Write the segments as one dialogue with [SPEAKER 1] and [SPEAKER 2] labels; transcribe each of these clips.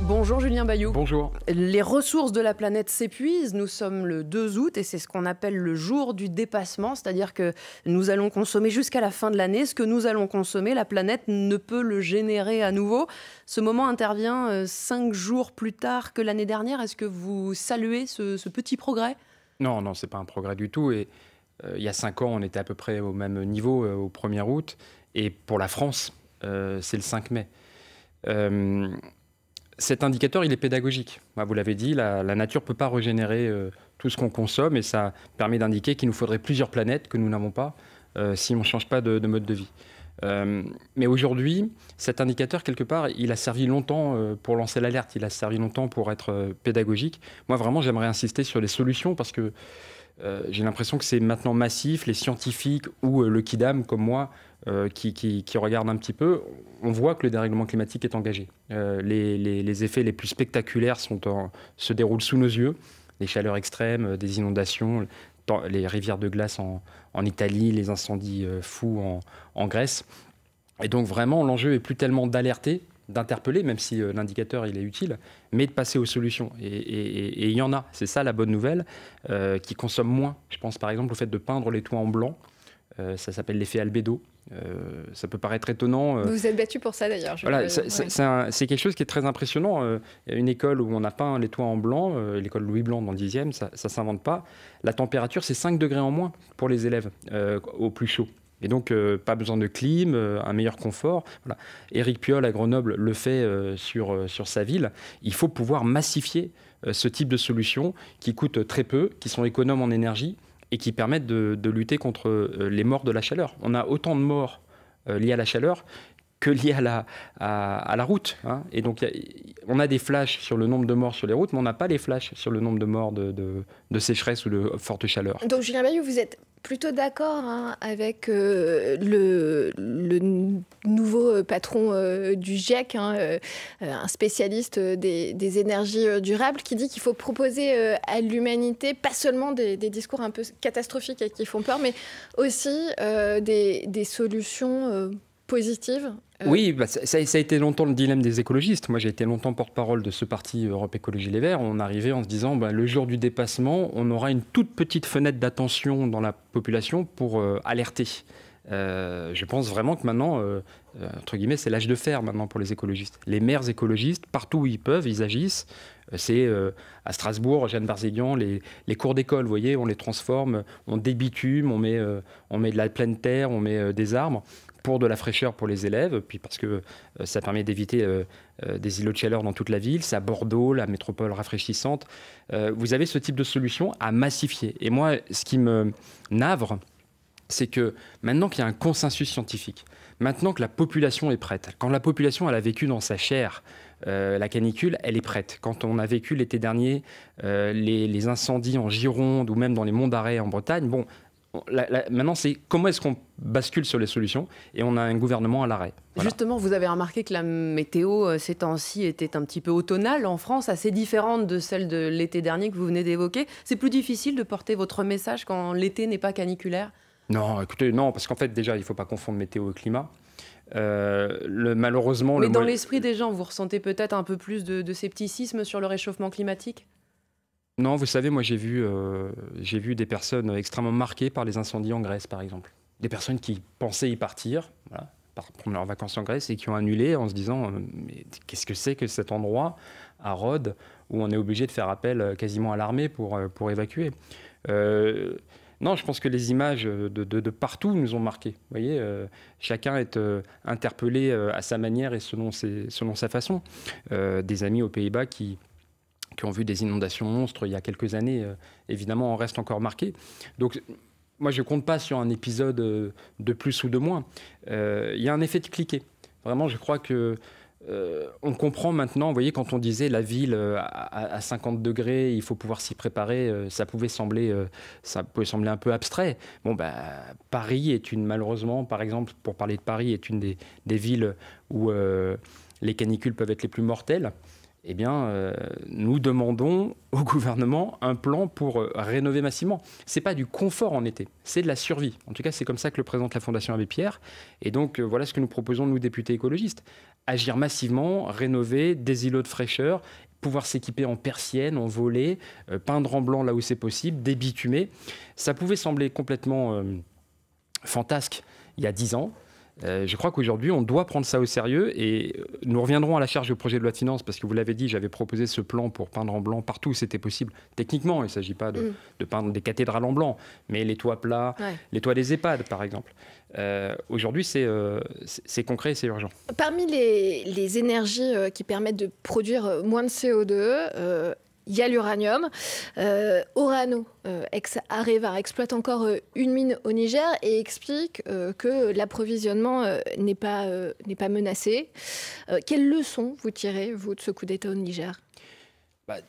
[SPEAKER 1] Bonjour Julien Bayou.
[SPEAKER 2] Bonjour.
[SPEAKER 1] Les ressources de la planète s'épuisent. Nous sommes le 2 août et c'est ce qu'on appelle le jour du dépassement. C'est-à-dire que nous allons consommer jusqu'à la fin de l'année. Ce que nous allons consommer, la planète ne peut le générer à nouveau. Ce moment intervient 5 jours plus tard que l'année dernière. Est-ce que vous saluez ce petit progrès ?
[SPEAKER 2] Non, ce n'est pas un progrès du tout. Et il y a 5 ans, on était à peu près au même niveau au 1er août. Et pour la France, c'est le 5 mai. Cet indicateur, il est pédagogique. Vous l'avez dit, la nature ne peut pas régénérer tout ce qu'on consomme et ça permet d'indiquer qu'il nous faudrait plusieurs planètes que nous n'avons pas si on ne change pas de mode de vie. Mais aujourd'hui, cet indicateur, quelque part, il a servi longtemps pour lancer l'alerte, il a servi longtemps pour être pédagogique. Moi, vraiment, j'aimerais insister sur les solutions parce que j'ai l'impression que c'est maintenant massif. Les scientifiques ou le Kidam, comme moi, qui regardent un petit peu, on voit que le dérèglement climatique est engagé. Les effets les plus spectaculaires se déroulent sous nos yeux. Les chaleurs extrêmes, des inondations, les rivières de glace en Italie, les incendies fous en Grèce. Et donc vraiment, l'enjeu est plus tellement d'alerter, d'interpeller, même si l'indicateur il est utile, mais de passer aux solutions. Et il y en a, c'est ça la bonne nouvelle, qui consomment moins. Je pense par exemple au fait de peindre les toits en blanc. Ça s'appelle l'effet albédo. Ça peut paraître étonnant.
[SPEAKER 1] Vous vous êtes battu pour ça d'ailleurs.
[SPEAKER 2] Voilà, c'est quelque chose qui est très impressionnant. Il y a une école où on a peint les toits en blanc, l'école Louis Blanc dans le 10e, ça ne s'invente pas. La température, c'est 5 degrés en moins pour les élèves au plus chaud. Et donc, pas besoin de clim, un meilleur confort. Voilà. Éric Piolle à Grenoble le fait sur sa ville. Il faut pouvoir massifier ce type de solutions qui coûtent très peu, qui sont économes en énergie et qui permettent de lutter contre les morts de la chaleur. On a autant de morts liées à la chaleur que liées à la route. Hein. Et donc, on a des flashs sur le nombre de morts sur les routes, mais on n'a pas les flashs sur le nombre de morts de sécheresse ou de forte chaleur.
[SPEAKER 1] Donc, Julien Bayou, vous êtes plutôt d'accord avec le nouveau patron du GIEC, un spécialiste des énergies durables, qui dit qu'il faut proposer à l'humanité pas seulement des discours un peu catastrophiques et qui font peur, mais aussi des solutions positives.
[SPEAKER 2] Oui, ça a été longtemps le dilemme des écologistes. Moi, j'ai été longtemps porte-parole de ce parti Europe Écologie Les Verts. On arrivait en se disant, le jour du dépassement, on aura une toute petite fenêtre d'attention dans la population pour alerter. Je pense vraiment que maintenant, entre guillemets, c'est l'âge de fer maintenant pour les écologistes. Les maires écologistes, partout où ils peuvent, ils agissent. C'est à Strasbourg, Jeanne Barzéguian, les cours d'école, vous voyez, on les transforme, on débitume, on met de la pleine terre, on met des arbres pour de la fraîcheur pour les élèves, puis parce que ça permet d'éviter des îlots de chaleur dans toute la ville. C'est à Bordeaux, la métropole rafraîchissante. Vous avez ce type de solution à massifier. Et moi, ce qui me navre, c'est que maintenant qu'il y a un consensus scientifique, maintenant que la population est prête, quand la population elle a vécu dans sa chair la canicule, elle est prête. Quand on a vécu l'été dernier les incendies en Gironde ou même dans les monts d'Arrée en Bretagne, maintenant, c'est comment est-ce qu'on bascule sur les solutions et on a un gouvernement à l'arrêt. Voilà.
[SPEAKER 1] Justement, vous avez remarqué que la météo ces temps-ci était un petit peu automnale en France, assez différente de celle de l'été dernier que vous venez d'évoquer. C'est plus difficile de porter votre message quand l'été n'est pas caniculaire ?
[SPEAKER 2] Non, écoutez, non, parce qu'en fait, déjà, il ne faut pas confondre météo et climat. Malheureusement...
[SPEAKER 1] Mais dans l'esprit des gens, vous ressentez peut-être un peu plus de scepticisme sur le réchauffement climatique ?
[SPEAKER 2] Non, vous savez, moi j'ai vu des personnes extrêmement marquées par les incendies en Grèce, par exemple. Des personnes qui pensaient y partir, voilà, prendre leurs vacances en Grèce et qui ont annulé en se disant mais qu'est-ce que c'est que cet endroit à Rhodes où on est obligé de faire appel quasiment à l'armée pour évacuer. Non, je pense que les images de partout nous ont marqués. Vous voyez, chacun est interpellé à sa manière et selon sa façon. Des amis aux Pays-Bas qui ont vu des inondations monstres il y a quelques années, évidemment, en restent encore marqués. Donc, moi, je ne compte pas sur un épisode de plus ou de moins. Il y a un effet de cliquet. Vraiment, je crois que on comprend maintenant, vous voyez, quand on disait la ville à 50 degrés, il faut pouvoir s'y préparer, ça pouvait sembler un peu abstrait. Paris est malheureusement, par exemple, pour parler de Paris, est une des villes où les canicules peuvent être les plus mortelles. eh bien, nous demandons au gouvernement un plan pour rénover massivement. Ce n'est pas du confort en été, c'est de la survie. En tout cas, c'est comme ça que le présente la Fondation Abbé Pierre. Et donc, voilà ce que nous proposons, nous, députés écologistes. Agir massivement, rénover des îlots de fraîcheur, pouvoir s'équiper en persiennes, en volets, peindre en blanc là où c'est possible, débitumer. Ça pouvait sembler complètement fantasque il y a 10 ans. Je crois qu'aujourd'hui, on doit prendre ça au sérieux et nous reviendrons à la charge du projet de loi de finances parce que vous l'avez dit, j'avais proposé ce plan pour peindre en blanc partout où c'était possible. Techniquement, il ne s'agit pas de peindre des cathédrales en blanc, mais les toits plats, les toits des EHPAD, par exemple. Aujourd'hui, c'est concret et c'est urgent.
[SPEAKER 1] Parmi les énergies qui permettent de produire moins de CO2, il y a l'uranium. Orano, ex-Areva, exploite encore une mine au Niger et explique que l'approvisionnement n'est pas menacé. Quelles leçons vous tirez, vous, de ce coup d'État au Niger ?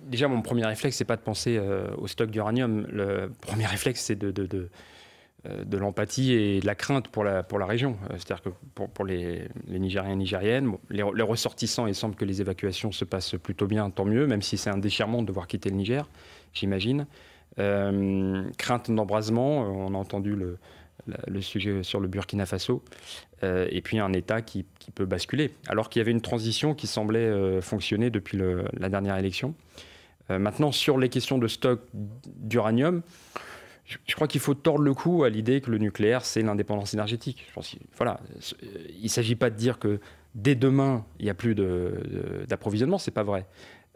[SPEAKER 2] Déjà, mon premier réflexe, c'est pas de penser au stock d'uranium. Le premier réflexe, c'est de l'empathie et de la crainte pour la région. C'est-à-dire que pour les Nigériens et Nigériennes, les ressortissants, il semble que les évacuations se passent plutôt bien, tant mieux, même si c'est un déchirement de devoir quitter le Niger, j'imagine. Crainte d'embrasement, on a entendu le sujet sur le Burkina Faso, et puis un État qui peut basculer, alors qu'il y avait une transition qui semblait fonctionner depuis la dernière élection. Maintenant, sur les questions de stock d'uranium, je crois qu'il faut tordre le cou à l'idée que le nucléaire, c'est l'indépendance énergétique. Voilà, il ne s'agit pas de dire que dès demain, il n'y a plus d'approvisionnement, ce n'est pas vrai.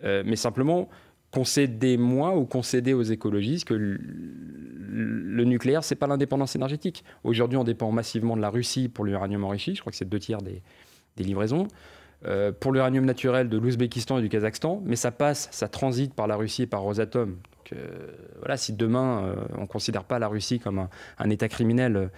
[SPEAKER 2] Mais simplement concéder moi ou concéder aux écologistes que le nucléaire, ce n'est pas l'indépendance énergétique. Aujourd'hui, on dépend massivement de la Russie pour l'uranium enrichi. Je crois que c'est 2/3 des livraisons. Pour l'uranium naturel de l'Ouzbékistan et du Kazakhstan, mais ça transite par la Russie et par Rosatom. Donc, voilà, si demain on ne considère pas la Russie comme un État criminel,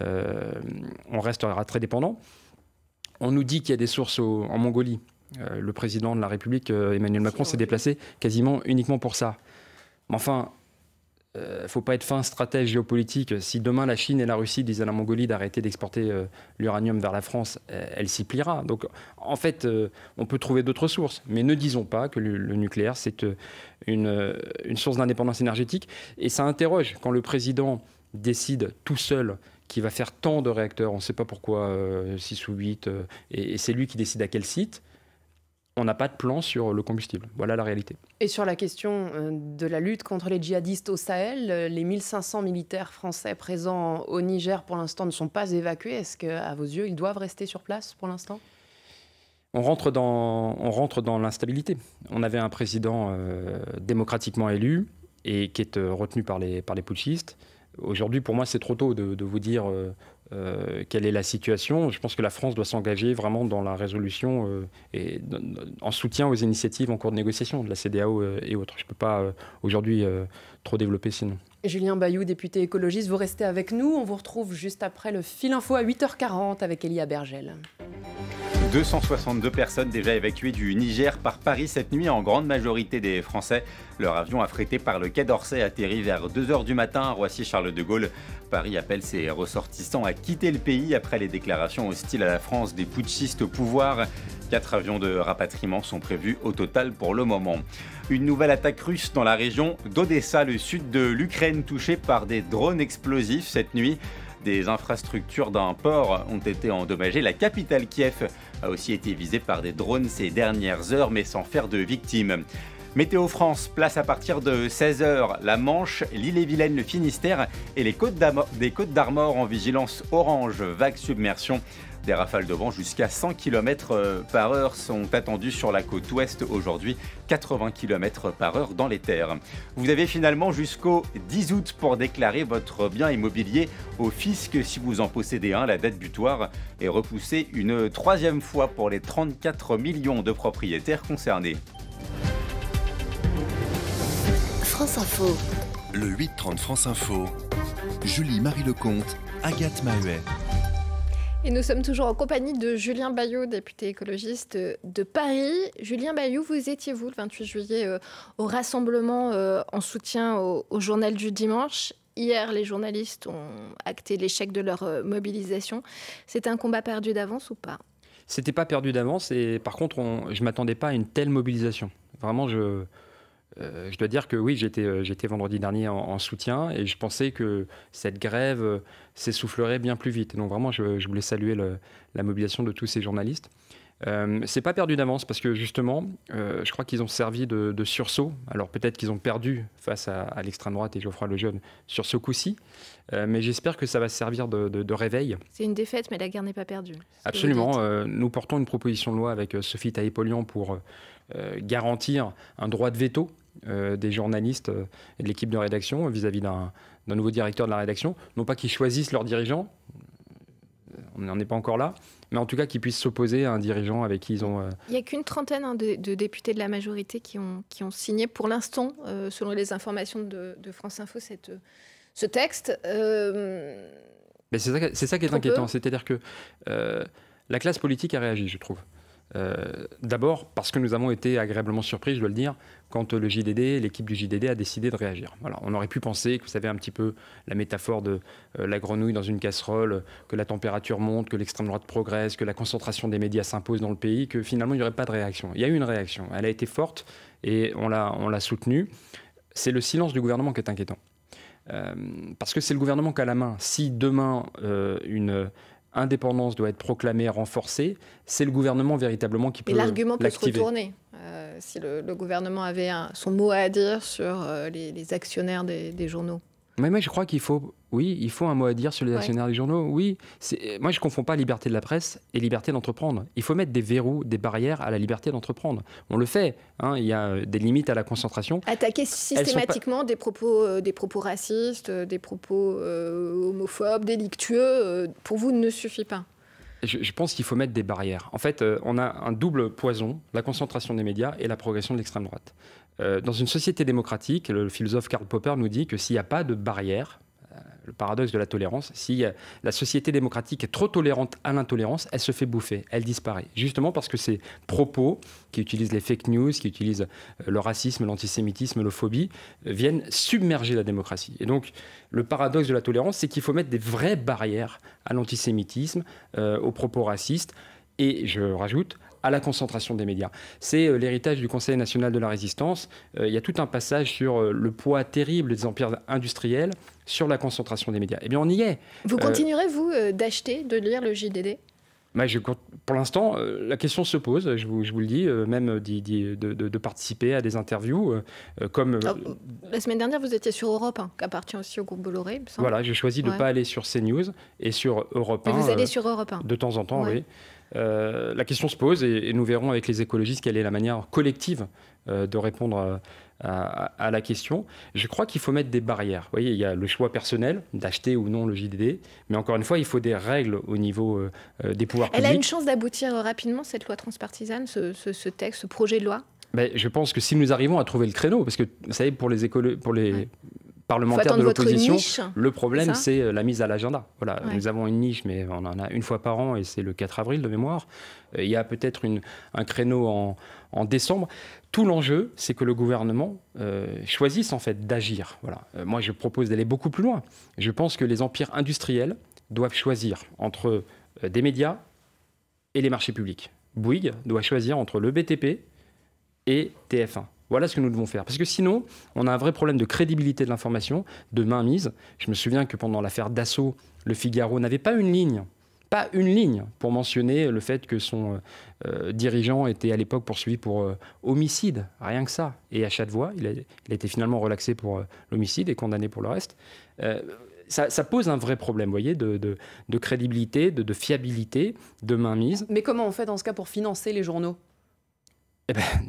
[SPEAKER 2] on restera très dépendant. On nous dit qu'il y a des sources en Mongolie. Le président de la République, Emmanuel Macron, s'est déplacé quasiment uniquement pour ça. Mais enfin, il ne faut pas être fin stratège géopolitique. Si demain la Chine et la Russie disent à la Mongolie d'arrêter d'exporter l'uranium vers la France, elle s'y pliera. Donc en fait, on peut trouver d'autres sources. Mais ne disons pas que le nucléaire, c'est une source d'indépendance énergétique. Et ça interroge quand le président décide tout seul qu'il va faire tant de réacteurs, on ne sait pas pourquoi, 6 ou 8, et c'est lui qui décide à quel site. On n'a pas de plan sur le combustible. Voilà la réalité.
[SPEAKER 3] Et sur la question de la lutte contre les djihadistes au Sahel, les 1500 militaires français présents au Niger pour l'instant ne sont pas évacués. Est-ce qu'à vos yeux, ils doivent rester sur place pour l'instant ?
[SPEAKER 2] On rentre dans l'instabilité. On avait un président démocratiquement élu et qui est retenu par les putschistes. Aujourd'hui, pour moi, c'est trop tôt de vous dire quelle est la situation. Je pense que la France doit s'engager vraiment dans la résolution et en soutien aux initiatives en cours de négociation de la CEDEAO et autres. Je ne peux pas aujourd'hui trop développer sinon.
[SPEAKER 3] Julien Bayou, député écologiste, vous restez avec nous. On vous retrouve juste après le Fil Info à 8h40 avec Elia Bergel.
[SPEAKER 4] 262 personnes déjà évacuées du Niger par Paris cette nuit, en grande majorité des Français. Leur avion affrété par le Quai d'Orsay atterrit vers 2h du matin à Roissy-Charles de Gaulle. Paris appelle ses ressortissants à quitter le pays après les déclarations hostiles à la France des putschistes au pouvoir. 4 avions de rapatriement sont prévus au total pour le moment. Une nouvelle attaque russe dans la région d'Odessa, le sud de l'Ukraine, touché par des drones explosifs cette nuit. Des infrastructures d'un port ont été endommagées. La capitale Kiev a aussi été visée par des drones ces dernières heures, mais sans faire de victimes. Météo France place à partir de 16h la Manche, l'Ille-et-Vilaine, le Finistère et les Côtes d'Armor en vigilance orange, vague submersion. Des rafales de vent jusqu'à 100 km/h sont attendues sur la côte ouest aujourd'hui, 80 km/h dans les terres. Vous avez finalement jusqu'au 10 août pour déclarer votre bien immobilier au fisc si vous en possédez un. La date butoir est repoussée une 3e fois pour les 34 millions de propriétaires concernés.
[SPEAKER 5] France Info.
[SPEAKER 6] Le 8-30 France Info. Julie-Marie Lecomte, Agathe Mahuet.
[SPEAKER 1] Et nous sommes toujours en compagnie de Julien Bayou, député écologiste de Paris. Julien Bayou, vous étiez, vous, le 28 juillet, au rassemblement en soutien au journal du dimanche. Hier, les journalistes ont acté l'échec de leur mobilisation. C'est un combat perdu d'avance ou pas ?
[SPEAKER 2] C'était pas perdu d'avance et par contre, je ne m'attendais pas à une telle mobilisation. Vraiment, je dois dire que oui, j'étais vendredi dernier en soutien et je pensais que cette grève s'essoufflerait bien plus vite. Donc vraiment, je voulais saluer la mobilisation de tous ces journalistes. C'est pas perdu d'avance parce que justement, je crois qu'ils ont servi de sursaut. Alors peut-être qu'ils ont perdu face à l'extrême droite et Geoffroy Lejeune sur ce coup-ci, mais j'espère que ça va servir de réveil.
[SPEAKER 1] C'est une défaite, mais la guerre n'est pas perdue.
[SPEAKER 2] Absolument. Nous portons une proposition de loi avec Sophie Taillé-Polian pour garantir un droit de veto des journalistes et de l'équipe de rédaction vis-à-vis d'un nouveau directeur de la rédaction. Non pas qu'ils choisissent leurs dirigeants, on n'en est pas encore là, mais en tout cas qu'ils puissent s'opposer à un dirigeant avec qui ils ont...
[SPEAKER 1] Il n'y a qu'une trentaine de députés de la majorité qui ont signé pour l'instant, selon les informations de France Info, ce texte.
[SPEAKER 2] Mais c'est ça qui est inquiétant, c'est-à-dire que la classe politique a réagi, je trouve. D'abord parce que nous avons été agréablement surpris, je dois le dire, quand le JDD, l'équipe du JDD a décidé de réagir. Voilà, on aurait pu penser que vous savez un petit peu la métaphore de la grenouille dans une casserole, que la température monte, que l'extrême droite progresse, que la concentration des médias s'impose dans le pays, que finalement il n'y aurait pas de réaction. Il y a eu une réaction, elle a été forte et on l'a soutenue. C'est le silence du gouvernement qui est inquiétant. Parce que c'est le gouvernement qui a la main. Si demain une indépendance doit être proclamée, renforcée, c'est le gouvernement véritablement qui peut l'activer.
[SPEAKER 1] L'argument peut se retourner. Si le gouvernement avait son mot à dire sur les actionnaires des journaux.
[SPEAKER 2] Mais moi, je crois qu'il faut un mot à dire sur les actionnaires des journaux. Oui, moi, je ne confonds pas liberté de la presse et liberté d'entreprendre. Il faut mettre des verrous, des barrières à la liberté d'entreprendre. On le fait. Hein, il y a des limites à la concentration.
[SPEAKER 1] Attaquer systématiquement des propos racistes, des propos homophobes, délictueux, pour vous, ne suffit pas.
[SPEAKER 2] Je pense qu'il faut mettre des barrières. En fait, on a un double poison, la concentration des médias et la progression de l'extrême droite. Dans une société démocratique, le philosophe Karl Popper nous dit que s'il n'y a pas de barrière, le paradoxe de la tolérance, si la société démocratique est trop tolérante à l'intolérance, elle se fait bouffer, elle disparaît. Justement parce que ces propos qui utilisent les fake news, qui utilisent le racisme, l'antisémitisme, l'homophobie, viennent submerger la démocratie. Et donc, le paradoxe de la tolérance, c'est qu'il faut mettre des vraies barrières à l'antisémitisme, aux propos racistes, et je rajoute, à la concentration des médias. C'est l'héritage du Conseil national de la résistance. Il y a tout un passage sur le poids terrible des empires industriels, sur la concentration des médias. Eh bien, on y est.
[SPEAKER 1] Vous continuerez, vous, d'acheter, de lire le JDD ?
[SPEAKER 2] Pour l'instant, la question se pose, je vous le dis, même de participer à des interviews.
[SPEAKER 1] La semaine dernière, vous étiez sur Europe 1, qui appartient aussi au groupe Bolloré.
[SPEAKER 2] Voilà, j'ai choisi de ne pas aller sur CNews et sur Europe 1.
[SPEAKER 1] Mais vous allez sur Europe 1
[SPEAKER 2] de temps en temps, oui. La question se pose et nous verrons avec les écologistes quelle est la manière collective de répondre à la question. Je crois qu'il faut mettre des barrières. Vous voyez, il y a le choix personnel d'acheter ou non le JDD, mais encore une fois, il faut des règles au niveau des pouvoirs publics.
[SPEAKER 1] Elle a une chance d'aboutir rapidement, cette loi transpartisane, ce texte, ce projet de loi ?
[SPEAKER 2] Je pense que si nous arrivons à trouver le créneau, parce que vous savez, pour les parlementaires de l'opposition, le problème, c'est la mise à l'agenda. Voilà, nous avons une niche, mais on en a une fois par an, et c'est le 4 avril de mémoire. Il y a peut-être un créneau en décembre. Tout l'enjeu, c'est que le gouvernement choisisse en fait d'agir. Voilà. Moi, je propose d'aller beaucoup plus loin. Je pense que les empires industriels doivent choisir entre des médias et les marchés publics. Bouygues doit choisir entre le BTP et TF1. Voilà ce que nous devons faire. Parce que sinon, on a un vrai problème de crédibilité de l'information, de mainmise. Je me souviens que pendant l'affaire Dassault, Le Figaro n'avait pas une ligne pour mentionner le fait que son dirigeant était à l'époque poursuivi pour homicide. Rien que ça. Et à Chateauvoix, il a été finalement relaxé pour l'homicide et condamné pour le reste. Ça pose un vrai problème, vous voyez, de crédibilité, de fiabilité, de mainmise.
[SPEAKER 3] Mais comment on fait dans ce cas pour financer les journaux ?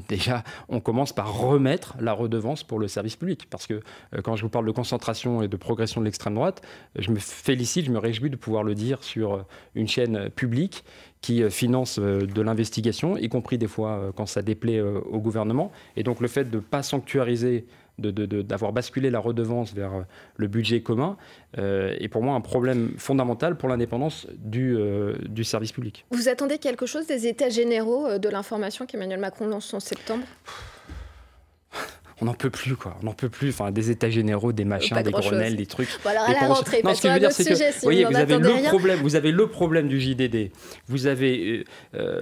[SPEAKER 2] Déjà, on commence par remettre la redevance pour le service public. Parce que quand je vous parle de concentration et de progression de l'extrême droite, je me félicite, je me réjouis de pouvoir le dire sur une chaîne publique qui finance de l'investigation, y compris des fois quand ça déplaît au gouvernement. Et donc le fait de ne pas sanctuariser, d'avoir basculé la redevance vers le budget commun est pour moi un problème fondamental pour l'indépendance du service public.
[SPEAKER 1] Vous attendez quelque chose des États généraux de l'information qu'Emmanuel Macron lance en septembre ?
[SPEAKER 2] on n'en peut plus, quoi. On n'en peut plus. Enfin, des états généraux, des machins, des Grenelles, des trucs.
[SPEAKER 1] Bon, alors à la rentrée,
[SPEAKER 2] non,
[SPEAKER 1] parce
[SPEAKER 2] ce que je veux dire, c'est que,
[SPEAKER 1] sujet, si
[SPEAKER 2] vous voyez,
[SPEAKER 1] vous
[SPEAKER 2] vous avez le problème du JDD. Vous avez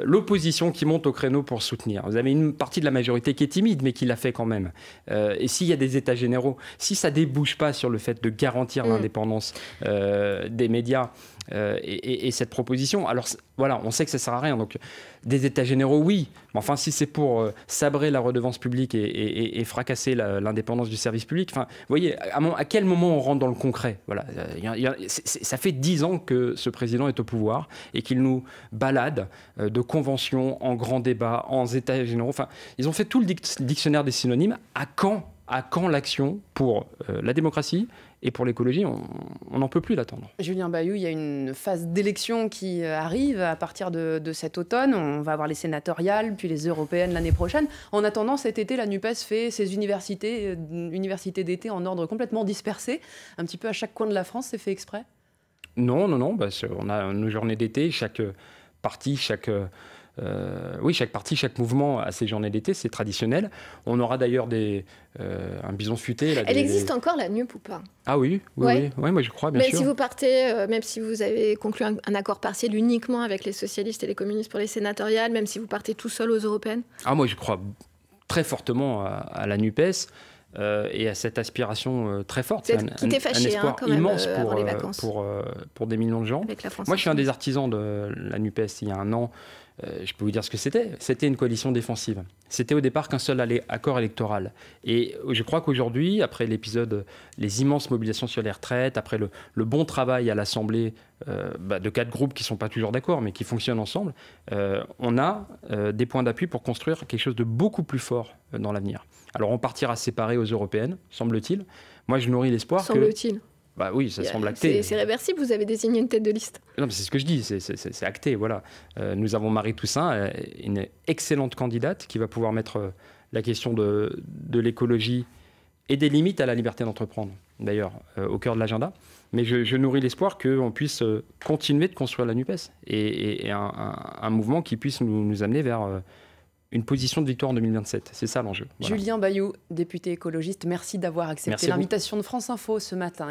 [SPEAKER 2] l'opposition qui monte au créneau pour soutenir. Vous avez une partie de la majorité qui est timide, mais qui l'a fait quand même. Et s'il y a des états généraux, si ça débouche pas sur le fait de garantir l'indépendance des médias, et cette proposition, alors voilà, on sait que ça sert à rien, donc des états généraux, oui, mais enfin si c'est pour sabrer la redevance publique et fracasser l'indépendance du service public, enfin, vous voyez, à quel moment on rentre dans le concret? Voilà, ça fait 10 ans que ce président est au pouvoir et qu'il nous balade de conventions en grands débats, en états généraux, enfin, ils ont fait tout le dictionnaire des synonymes. À quand l'action pour la démocratie et pour l'écologie? On n'en peut plus l'attendre.
[SPEAKER 3] Julien Bayou, il y a une phase d'élection qui arrive à partir de cet automne. On va avoir les sénatoriales, puis les européennes l'année prochaine. En attendant, cet été, la NUPES fait ses universités d'été en ordre complètement dispersé. Un petit peu à chaque coin de la France, c'est fait exprès? Non.
[SPEAKER 2] On a nos journées d'été, chaque parti, chaque mouvement a ses journées d'été, c'est traditionnel. On aura d'ailleurs un bison futé. Là,
[SPEAKER 1] Elle existe encore, la NUP, ou pas?
[SPEAKER 2] Ah oui, moi je crois, bien sûr.
[SPEAKER 1] Si vous partez, même si vous avez conclu un accord partiel uniquement avec les socialistes et les communistes pour les sénatoriales, même si vous partez tout seul aux européennes?
[SPEAKER 2] Ah, moi je crois très fortement à la NUPES. Et à cette aspiration très forte.
[SPEAKER 1] C'est un espoir
[SPEAKER 2] immense pour des millions de gens. Moi, je suis un des artisans de la NUPES il y a un an. Je peux vous dire ce que c'était. C'était une coalition défensive. C'était au départ qu'un seul accord électoral. Et je crois qu'aujourd'hui, après l'épisode, les immenses mobilisations sur les retraites, après le bon travail à l'Assemblée de 4 groupes qui ne sont pas toujours d'accord, mais qui fonctionnent ensemble, on a des points d'appui pour construire quelque chose de beaucoup plus fort dans l'avenir. Alors on partira séparés aux européennes, semble-t-il. Moi, je nourris l'espoir que...
[SPEAKER 1] Semble-t-il.
[SPEAKER 2] Bah oui, ça semble acté.
[SPEAKER 1] C'est réversible, vous avez désigné une tête de liste.
[SPEAKER 2] Non, mais c'est ce que je dis, c'est acté, voilà. Nous avons Marie Toussaint, une excellente candidate qui va pouvoir mettre la question de l'écologie et des limites à la liberté d'entreprendre, d'ailleurs, au cœur de l'agenda. Mais je nourris l'espoir qu'on puisse continuer de construire la NUPES et un mouvement qui puisse nous amener vers... une position de victoire en 2027. C'est ça l'enjeu. Voilà.
[SPEAKER 3] Julien Bayou, député écologiste, merci d'avoir accepté l'invitation de France Info ce matin.